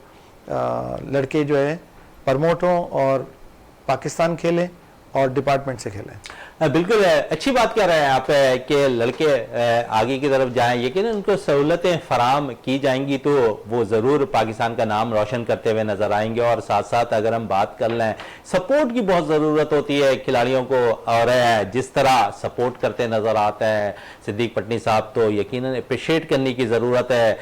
लड़के जो है प्रमोट हों और पाकिस्तान खेलें और डिपार्टमेंट से खेलें। बिल्कुल अच्छी बात कह रहे हैं आप कि लड़के आगे की तरफ जाएं, यकीन उनको सहूलतें फराम की जाएंगी तो वो ज़रूर पाकिस्तान का नाम रोशन करते हुए नज़र आएंगे। और साथ साथ अगर हम बात कर लें, सपोर्ट की बहुत ज़रूरत होती है खिलाड़ियों को, और जिस तरह सपोर्ट करते नज़र आते हैं सिद्दीक पटनी साहब, तो यकीनन अप्रिशिएट करने की ज़रूरत है।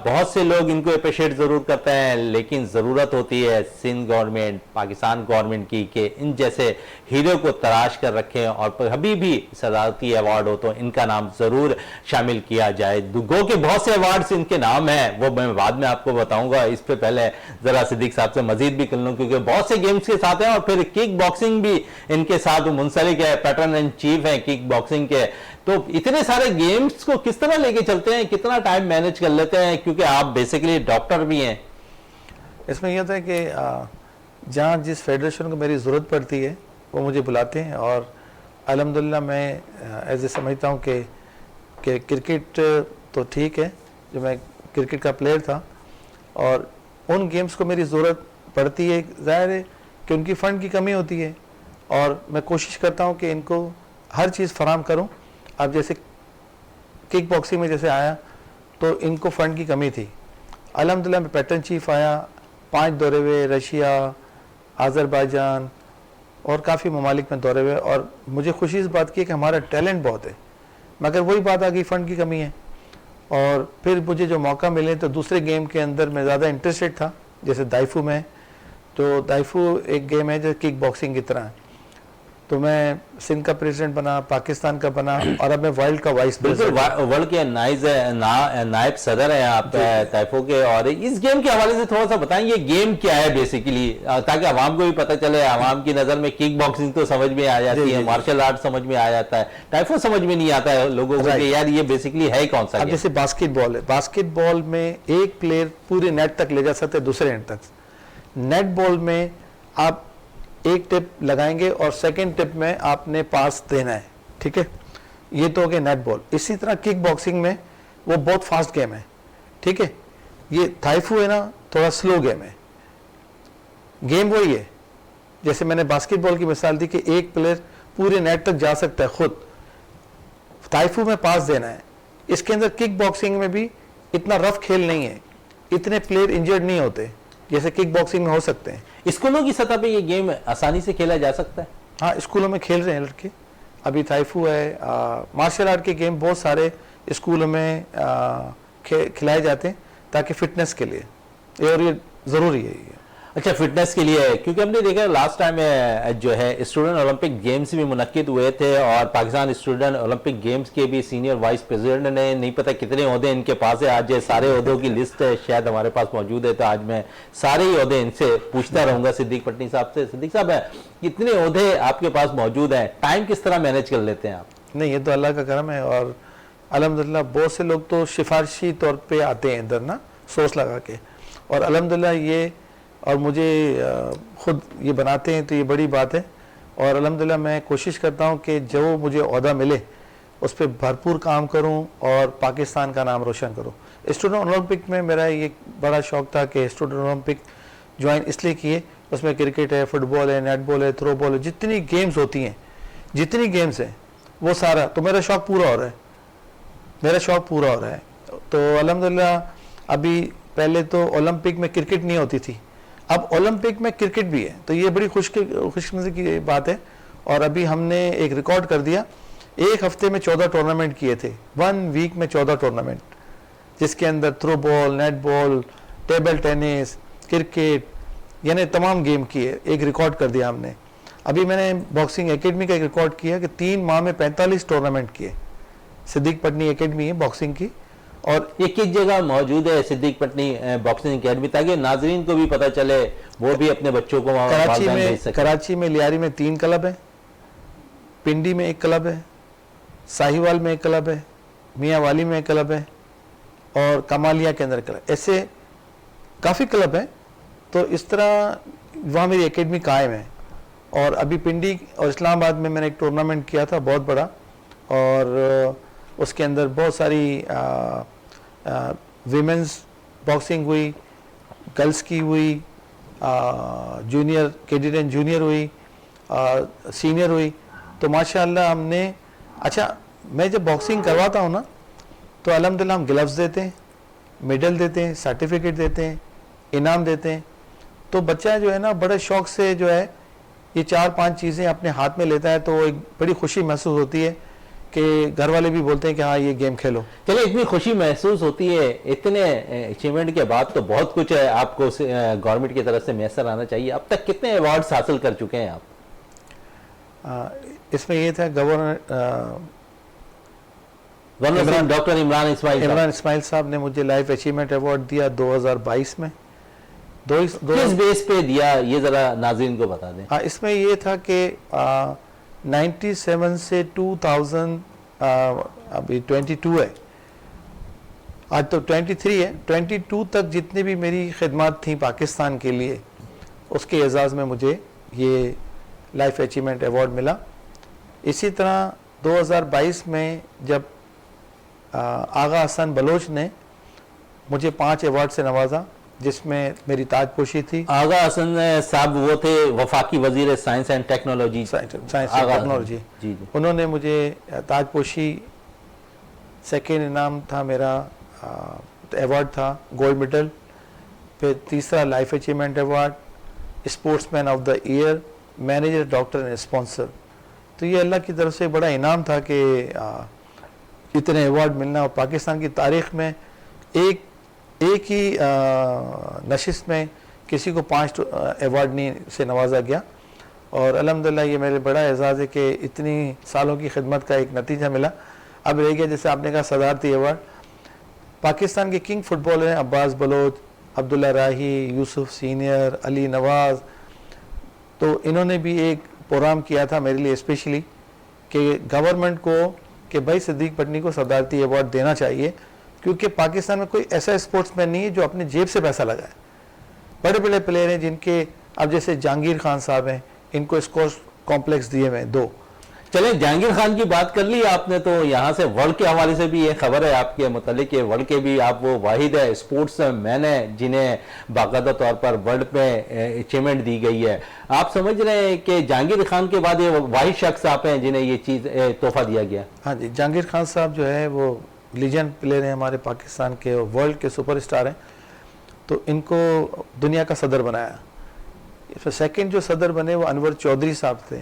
बहुत से लोग इनको अप्रिशिएट ज़रूर करते हैं, लेकिन ज़रूरत होती है सिंध गवर्नमेंट, पाकिस्तान गवर्नमेंट की कि इन जैसे हीरो को तलाश कर रखें और कभी भी सदारती अवार्ड हो तो इनका नाम जरूर शामिल किया जाए। गो के बहुत से अवार्ड्स इनके नाम हैं, वो मैं बाद में आपको बताऊंगा। इस पे पहले जरा सिद्दीक साहब से मजीद भी कर लूं, क्योंकि बहुत से गेम्स के साथ हैं और फिर किक बॉक्सिंग भी इनके साथ मुंसलिक है, पैटर्न एंड चीफ है किक बॉक्सिंग के। तो इतने सारे गेम्स को किस तरह लेके चलते हैं, कितना टाइम मैनेज कर लेते हैं, क्योंकि आप बेसिकली डॉक्टर भी हैं? इसमें यह होता है कि जहाँ जिस फेडरेशन को मेरी ज़रूरत पड़ती है वो मुझे बुलाते हैं और अल्हम्दुलिल्लाह मैं ऐसे समझता हूँ कि क्रिकेट तो ठीक है, जो मैं क्रिकेट का प्लेयर था और उन गेम्स को मेरी ज़रूरत पड़ती है। ज़ाहिर है कि उनकी फ़ंड की कमी होती है और मैं कोशिश करता हूँ कि इनको हर चीज़ फराम करूँ। अब जैसे किक बॉक्सिंग में जैसे आया तो इनको फ़ंड की कमी थी। अल्हम्दुलिल्लाह मैं पैटर्न चीफ आया, 5 दौरे हुए, रशिया, आज़रबाईजान और काफ़ी ममालिक में दौरे हुए, और मुझे खुशी इस बात की कि हमारा टैलेंट बहुत है, मगर वही बात आ गई फ़ंड की कमी है। और फिर मुझे जो मौका मिले तो दूसरे गेम के अंदर मैं ज़्यादा इंटरेस्टेड था, जैसे दाइफू में। तो दाइफू एक गेम है जो किक बॉक्सिंग की तरह है। तो मैं सिंध का प्रेसिडेंट बना, पाकिस्तान का बना और अब मैं वर्ल्ड का वाइस प्रेसिडेंट। वर्ल्ड के नायब सदर हैं आप ताइफो के, और इस गेम के हवाले से थोड़ा सा बताएंगे गेम क्या है बेसिकली, ताकि आवाम को भी पता चले। आवाम की नज़र में किक बॉक्सिंग तो समझ में आ जाती है, मार्शल आर्ट समझ में आ जाता है, ताइफो समझ में नहीं आता है लोगों को कि यार ये बेसिकली है कौन सा। अब जैसे बास्केटबॉल है, बास्केटबॉल में एक प्लेयर पूरे नेट तक ले जा सकते हैं, दूसरे एंड तक। नेट बॉल में आप एक टिप लगाएंगे और सेकंड टिप में आपने पास देना है, ठीक है। ये तो हो गया नेट बॉल। इसी तरह किक बॉक्सिंग में वो बहुत फास्ट गेम है, ठीक है। ये थाईफू है ना, थोड़ा स्लो गेम है। गेम वही है, जैसे मैंने बास्केटबॉल की मिसाल दी कि एक प्लेयर पूरे नेट तक जा सकता है खुद, थाईफू में पास देना है। इसके अंदर किक बॉक्सिंग में भी इतना रफ खेल नहीं है, इतने प्लेयर इंजर्ड नहीं होते जैसे किक बॉक्सिंग में हो सकते हैं। स्कूलों की सतह पे ये गेम आसानी से खेला जा सकता है? हाँ, स्कूलों में खेल रहे हैं लड़के। अभी थाईफू है, मार्शल आर्ट के गेम बहुत सारे स्कूलों में खिलाए जाते हैं ताकि फिटनेस के लिए, और ये ज़रूरी है ये। अच्छा, फिटनेस के लिए, क्योंकि हमने देखा लास्ट टाइम जो है स्टूडेंट ओलंपिक गेम्स भी मुनक्किद हुए थे और पाकिस्तान स्टूडेंट ओलंपिक गेम्स के भी सीनियर वाइस प्रेसिडेंट ने, नहीं पता कितने ओहदे इनके पास है, आज सारे ओहदों की लिस्ट शायद हमारे पास मौजूद है, तो आज मैं सारे ही ओहदे इनसे पूछता रहूंगा सिद्दीक पटनी साहब से। सिद्दीक साहब, कितने ओहदे आपके पास मौजूद हैं, टाइम किस तरह मैनेज कर लेते हैं आप? नहीं, ये तो अल्लाह का करम है, और अल्हम्दुलिल्लाह बहुत से लोग तो सिफारशी तौर पे आते हैं इधर ना, सोच लगा के, और अल्हम्दुलिल्लाह ये, और मुझे खुद ये बनाते हैं तो ये बड़ी बात है। और अल्हम्दुलिल्लाह मैं कोशिश करता हूँ कि जो मुझे ओहदा मिले उस पर भरपूर काम करूँ और पाकिस्तान का नाम रोशन करूँ। स्टूडेंट ओलंपिक में मेरा ये बड़ा शौक़ था कि स्टूडेंट ओलंपिक ज्वाइन इसलिए किए, उसमें क्रिकेट है, फुटबॉल है, नेटबॉल है, थ्रो बॉल है, जितनी गेम्स होती हैं, जितनी गेम्स हैं वो सारा, तो मेरा शौक़ पूरा हो रहा है, मेरा शौक़ पूरा हो रहा है। तो अल्हम्दुलिल्लाह अभी पहले तो ओलंपिक में क्रिकेट नहीं होती थी, अब ओलंपिक में क्रिकेट भी है, तो ये बड़ी खुशकिस्मती की बात है। और अभी हमने एक रिकॉर्ड कर दिया, एक हफ्ते में 14 टूर्नामेंट किए थे, 1 वीक में 14 टूर्नामेंट, जिसके अंदर throw ball, net ball, table tennis, cricket, यानी तमाम गेम किए, एक रिकॉर्ड कर दिया हमने। अभी मैंने बॉक्सिंग एकेडमी का एक रिकॉर्ड किया कि 3 माह में 45 टूर्नामेंट किए। सिद्दीक पटनी एकेडमी है बॉक्सिंग की, और ये किस जगह मौजूद है सिद्दीक पटनी बॉक्सिंग अकेडमी, ताकि नाजरीन को भी पता चले, वो भी अपने बच्चों को कराची में लियारी में 3 क्लब है, पिंडी में 1 क्लब है, साहिवाल में 1 क्लब है, मियाँ वाली में 1 क्लब है, और कमालिया के अंदर क्लब, ऐसे काफ़ी क्लब हैं। तो इस तरह वहाँ मेरी एकेडमी कायम है। और अभी पिंडी और इस्लामाबाद में मैंने एक टूर्नामेंट किया था बहुत बड़ा, और उसके अंदर बहुत सारी विमेंस बॉक्सिंग हुई, गर्ल्स की हुई, जूनियर कैडेट जूनियर हुई, सीनियर हुई। तो माशाल्लाह हमने, अच्छा मैं जब बॉक्सिंग करवाता हूँ ना, तो अल्हम्दुलिल्लाह हम ग्लव्स देते हैं, मेडल देते हैं, सर्टिफिकेट देते हैं, इनाम देते हैं। तो बच्चा जो है ना बड़े शौक़ से जो है ये 4-5 चीज़ें अपने हाथ में लेता है, तो एक बड़ी खुशी महसूस होती है कि घर वाले भी बोलते हैं कि हाँ ये गेम खेलो। चलिए, इतनी खुशी महसूस होती है, इतने अचीवमेंट के बाद तो बहुत कुछ है आपको गवर्नमेंट की तरफ से मैसर आना चाहिए। अब तक कितने अवार्ड्स हासिल कर चुके हैं आप? इसमें ये था गवर्नर डॉक्टर इमरान इस्माइल साहब ने मुझे लाइफ अचीवमेंट अवार्ड दिया 2022 में। किस बेस पे दिया, ये जरा नाज़रीन को बता दें। हाँ, इसमें ये था कि 97 से 2000, अभी 22 है, आज तो 23 है, 22 तक जितनी भी मेरी खिदमत थी पाकिस्तान के लिए, उसके एजाज़ में मुझे ये लाइफ अचीवमेंट अवार्ड मिला। इसी तरह 2022 में जब आगा हसन बलोच ने मुझे 5 अवार्ड से नवाजा, जिसमें मेरी ताजपोशी थी। आगा हसन साहब वो थे वफाकी वजीर साइंस एंड टेक्नोलॉजी, जी जी। उन्होंने मुझे ताजपोशी, सेकेंड इनाम था मेरा, अवार्ड था गोल्ड मेडल, फिर तीसरा life achievement award, sportsman of the year, manager, doctor and sponsor. तो ये अल्लाह की तरफ से बड़ा इनाम था कि इतने अवार्ड मिलना, और पाकिस्तान की तारीख़ में एक ही नशिस्त में किसी को 5 अवार्ड नहीं से नवाजा गया। और अल्हम्दुलिल्लाह ये मेरे बड़ा एजाज़ है कि इतनी सालों की खिदमत का एक नतीजा मिला। अब रह गया, जैसे आपने कहा, सदारती अवार्ड। पाकिस्तान के किंग फुटबॉलर हैं अब्बास बलोच, अब्दुल्ला राही, यूसुफ सीनियर, अली नवाज़। तो इन्होंने भी एक प्रोग्राम किया था मेरे लिए स्पेशली कि गवर्नमेंट को कि भाई सिद्दीक पटनी को सदारती अवार्ड देना चाहिए, क्योंकि पाकिस्तान में कोई ऐसा स्पोर्ट्समैन नहीं है जो अपने जेब से पैसा लगाए। बड़े बड़े प्लेयर हैं जिनके, अब जैसे जहांगीर खान साहब हैं, इनको स्कोर कॉम्प्लेक्स दिए हुए हैं 2। चले, जहांगीर खान की बात कर ली आपने, तो यहाँ से वर्ल्ड के हवाले से भी ये खबर है आपके मतलब कि वर्ल्ड के भी आप वो वाहिद है स्पोर्ट्स मैन है जिन्हें बाकायदा तौर पर वर्ल्ड में अचीवमेंट दी गई है। आप समझ रहे हैं कि जहांगीर खान के बाद ये वाहिद शख्स आप हैं जिन्हें ये चीज़ तोहफा दिया गया? हाँ जी, जहांगीर खान साहब जो है वो लीजेंड प्लेयर हैं हमारे पाकिस्तान के, वर्ल्ड के सुपरस्टार हैं। तो इनको दुनिया का सदर बनाया। फिर सेकंड जो सदर बने वो अनवर चौधरी साहब थे,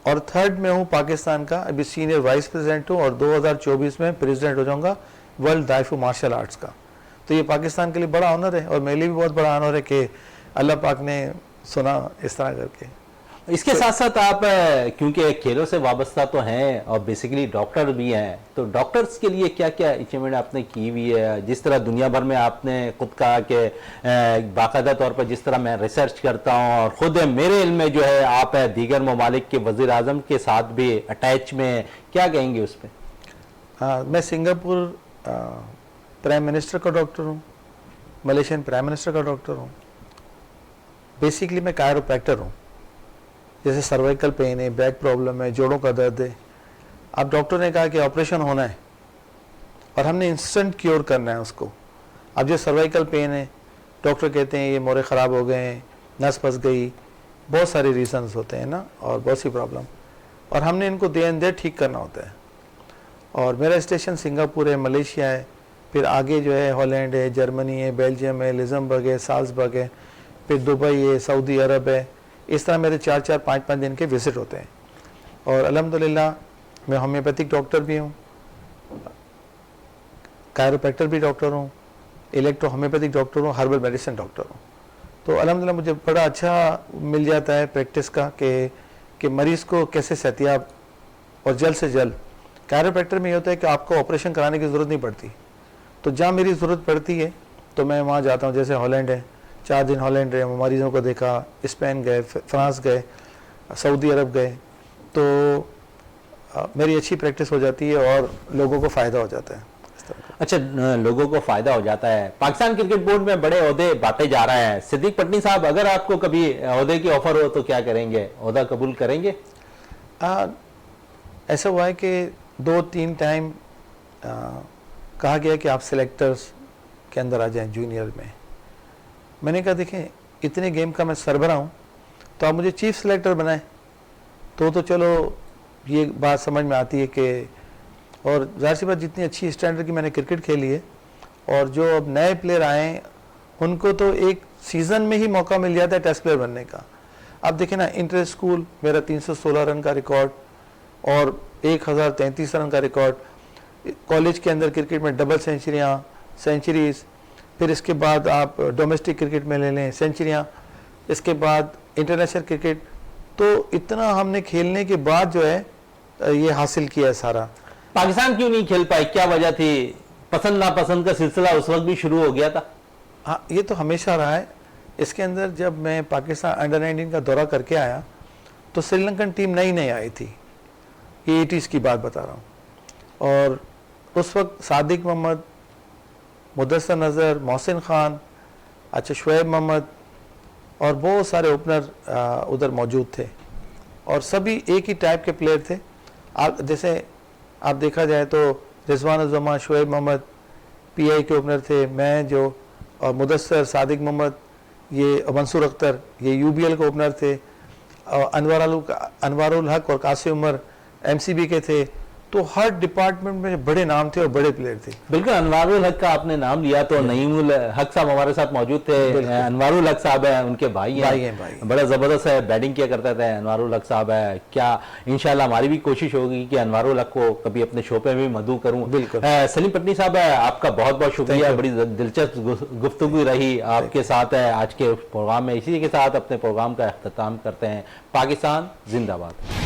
और थर्ड में हूँ पाकिस्तान का, अभी सीनियर वाइस प्रेसिडेंट हूँ, और 2024 में प्रेसिडेंट हो जाऊँगा वर्ल्ड दाइफू मार्शल आर्ट्स का। तो ये पाकिस्तान के लिए बड़ा ऑनर है, और मेरे लिए भी बहुत बड़ा ऑनर है कि अल्लाह पाक ने सुना इस तरह करके। इसके साथ साथ आप क्योंकि खेलों से वाबस्ता तो हैं और बेसिकली डॉक्टर भी हैं, तो डॉक्टर्स के लिए क्या क्या अचीवमेंट आपने की हुई है? जिस तरह दुनिया भर में आपने खुद कहा कि बाकायदा तौर पर जिस तरह मैं रिसर्च करता हूं, और ख़ुद मेरे इल्म में जो है आप दीगर ममालिक के वज़ीर आज़म के साथ भी अटैच में, क्या कहेंगे उस पर? मैं सिंगापुर प्राइम मिनिस्टर का डॉक्टर हूँ, मलेशियन प्राइम मिनिस्टर का डॉक्टर हूँ। बेसिकली मैं कायरोप्रैक्टर हूँ। जैसे सर्वाइकल पेन है, बैक प्रॉब्लम है, जोड़ों का दर्द है, अब डॉक्टर ने कहा कि ऑपरेशन होना है और हमने इंस्टेंट क्योर करना है उसको। अब जो सर्वाइकल पेन है, डॉक्टर कहते हैं ये मोरे ख़राब हो गए हैं, नस फंस गई, बहुत सारे रीजंस होते हैं ना, और बहुत सी प्रॉब्लम, और हमने इनको दे एंड दे ठीक करना होता है। और मेरा स्टेशन सिंगापुर है, मलेशिया है, फिर आगे जो है हॉलैंड है, जर्मनी है, बेल्जियम है, लग्जमबर्ग है, साल्जबर्ग है, फिर दुबई है, सऊदी अरब है। इस तरह मेरे 4-4, 5-5 दिन के विज़िट होते हैं। और अल्हम्दुलिल्लाह मैं होम्योपैथिक डॉक्टर भी हूँ, कायरोप्रैक्टर भी डॉक्टर हूँ, इलेक्ट्रो होम्योपैथिक डॉक्टर हूँ, हर्बल मेडिसिन डॉक्टर हूँ। तो अल्हम्दुलिल्लाह मुझे बड़ा अच्छा मिल जाता है प्रैक्टिस का कि मरीज़ को कैसे सेहतियाब और जल्द से जल्द। कायरोप्रैक्टर में ये होता है कि आपको ऑपरेशन कराने की ज़रूरत नहीं पड़ती, तो जहाँ मेरी ज़रूरत पड़ती है तो मैं वहाँ जाता हूँ। जैसे हॉलैंड है, 4 दिन हॉलैंड रहे, मरीज़ों को देखा, स्पेन गए, फ्रांस गए, सऊदी अरब गए, तो मेरी अच्छी प्रैक्टिस हो जाती है और लोगों को फ़ायदा हो जाता है। अच्छा, लोगों को फ़ायदा हो जाता है। पाकिस्तान क्रिकेट बोर्ड में बड़े ओहदे बांटे जा रहे हैं। सिद्दीक पटनी साहब, अगर आपको कभी ओहदे की ऑफ़र हो तो क्या करेंगे? ओहदा कबूल करेंगे? ऐसा हुआ है कि 2-3 टाइम कहा गया कि आप सिलेक्टर्स के अंदर आ जाएं जूनियर में। मैंने कहा देखें, इतने गेम का मैं सरबराह हूँ, तो आप मुझे चीफ सिलेक्टर बनाएं तो चलो ये बात समझ में आती है कि, और ज़ाहिर सी बात जितनी अच्छी स्टैंडर्ड की मैंने क्रिकेट खेली है, और जो अब नए प्लेयर आए हैं उनको तो एक सीज़न में ही मौका मिल जाता है टेस्ट प्लेयर बनने का। अब देखें ना, इंटर स्कूल मेरा 316 रन का रिकॉर्ड और 1033 रन का रिकॉर्ड, कॉलेज के अंदर क्रिकेट में डबल सेंचुरीज, फिर इसके बाद आप डोमेस्टिक क्रिकेट में ले लें सेंचुरियाँ, इसके बाद इंटरनेशनल क्रिकेट, तो इतना हमने खेलने के बाद जो है ये हासिल किया है सारा। पाकिस्तान क्यों नहीं खेल पाए? क्या वजह थी? पसंद नापसंद का सिलसिला उस वक्त भी शुरू हो गया था? हाँ, ये तो हमेशा रहा है। इसके अंदर जब मैं पाकिस्तान अंडर 19 का दौरा करके आया तो श्रीलंकन टीम नई आई थी, ये 80s की बात बता रहा हूँ, और उस वक्त सादिक मोहम्मद, मुदस्सर नज़र, मोहसिन खान, अच्छा शुएब मोहम्मद और बहुत सारे ओपनर उधर मौजूद थे, और सभी एक ही टाइप के प्लेयर थे। जैसे आप देखा जाए तो रिजवान उज़्ज़मा, शुएब मोहम्मद PI के ओपनर थे, मैं जो, और मुदस्सर, सादिक मोहम्मद, ये मंसूर अख्तर, ये UBL के ओपनर थे, और अनवारुल हक और कासिम उमर MCB के थे। तो हर डिपार्टमेंट में बड़े नाम थे और बड़े प्लेयर थे। बिल्कुल, अनवारुल हक का आपने नाम लिया तो नईमुल हक साहब हमारे साथ मौजूद थे। अनवारुल हक साहब है, उनके भाई हैं, बड़ा ज़बरदस्त है, बैटिंग किया करते थे। अनवारुल हक साहब है, क्या इंशाल्लाह हमारी भी कोशिश होगी कि अनवारुल हक को कभी अपने शो पे भी मदऊ करूँ। बिल्कुल। सलीम पटनी साहब है, आपका बहुत बहुत शुक्रिया, बड़ी दिलचस्प गुफ्तगू रही आपके साथ है आज के प्रोग्राम में। इसी के साथ अपने प्रोग्राम का अख्ताम करते हैं। पाकिस्तान जिंदाबाद।